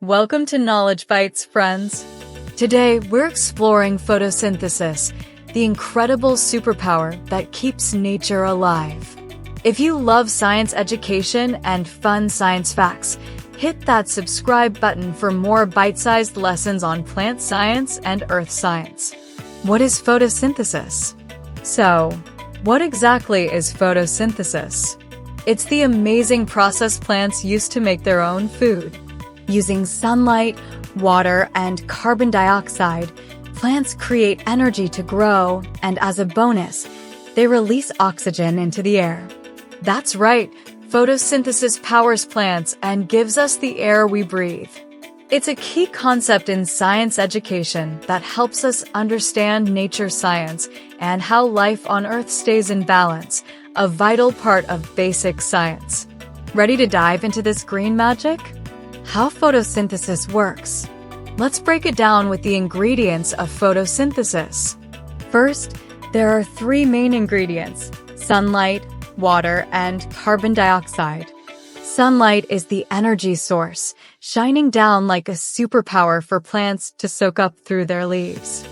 Welcome to Knowledge Bites, friends. Today, we're exploring photosynthesis, the incredible superpower that keeps nature alive. If you love science education and fun science facts, hit that subscribe button for more bite-sized lessons on plant science and earth science. What is photosynthesis? So, what exactly is photosynthesis? It's the amazing process plants use to make their own food. Using sunlight, water, and carbon dioxide, plants create energy to grow, and as a bonus, they release oxygen into the air. That's right, photosynthesis powers plants and gives us the air we breathe. It's a key concept in science education that helps us understand nature science and how life on Earth stays in balance, a vital part of basic science. Ready to dive into this green magic? How photosynthesis works. Let's break it down with the ingredients of photosynthesis. First, there are three main ingredients: sunlight, water, and carbon dioxide. Sunlight is the energy source, shining down like a superpower for plants to soak up through their leaves.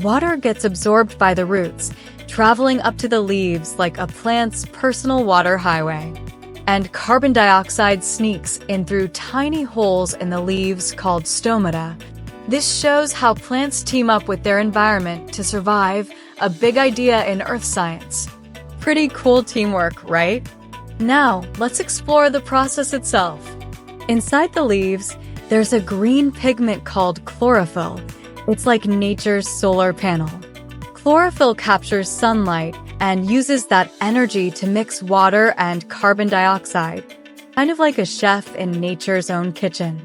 Water gets absorbed by the roots, traveling up to the leaves like a plant's personal water highway. And carbon dioxide sneaks in through tiny holes in the leaves called stomata. This shows how plants team up with their environment to survive, a big idea in earth science. Pretty cool teamwork, right? Now, let's explore the process itself. Inside the leaves, there's a green pigment called chlorophyll. It's like nature's solar panel. Chlorophyll captures sunlight and uses that energy to mix water and carbon dioxide, kind of like a chef in nature's own kitchen.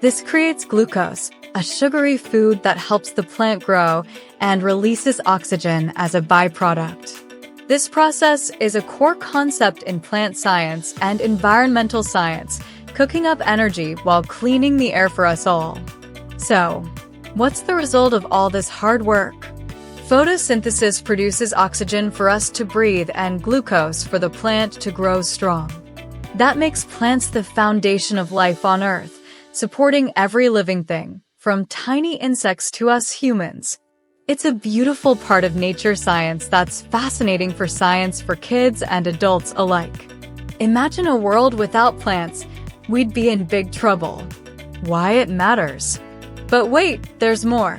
This creates glucose, a sugary food that helps the plant grow and releases oxygen as a byproduct. This process is a core concept in plant science and environmental science, cooking up energy while cleaning the air for us all. So, what's the result of all this hard work? Photosynthesis produces oxygen for us to breathe and glucose for the plant to grow strong. That makes plants the foundation of life on Earth, supporting every living thing, from tiny insects to us humans. It's a beautiful part of nature science that's fascinating for science for kids and adults alike. Imagine a world without plants. We'd be in big trouble. Why it matters. But wait, there's more.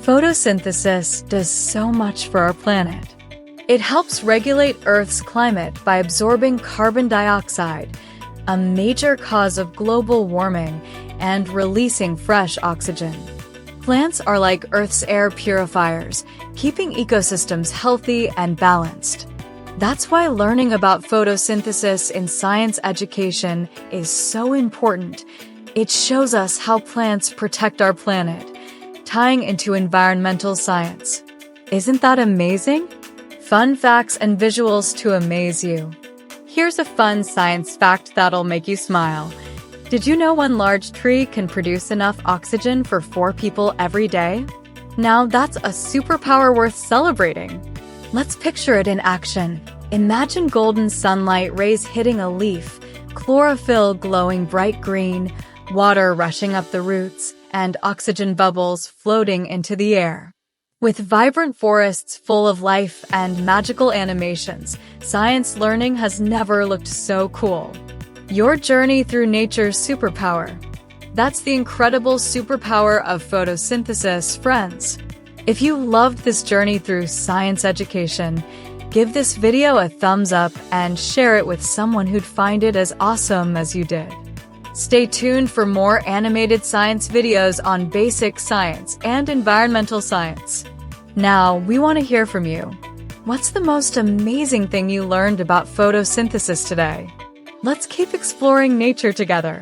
Photosynthesis does so much for our planet. It helps regulate Earth's climate by absorbing carbon dioxide, a major cause of global warming, and releasing fresh oxygen. Plants are like Earth's air purifiers, keeping ecosystems healthy and balanced. That's why learning about photosynthesis in science education is so important. It shows us how plants protect our planet, tying into environmental science. Isn't that amazing? Fun facts and visuals to amaze you. Here's a fun science fact that'll make you smile. Did you know one large tree can produce enough oxygen for 4 people every day? Now that's a superpower worth celebrating. Let's picture it in action. Imagine golden sunlight rays hitting a leaf, chlorophyll glowing bright green, water rushing up the roots, and oxygen bubbles floating into the air. With vibrant forests full of life and magical animations, science learning has never looked so cool. Your journey through nature's superpower. That's the incredible superpower of photosynthesis, friends. If you loved this journey through science education, give this video a thumbs up and share it with someone who'd find it as awesome as you did. Stay tuned for more animated science videos on basic science and environmental science. Now, we want to hear from you. What's the most amazing thing you learned about photosynthesis today? Let's keep exploring nature together.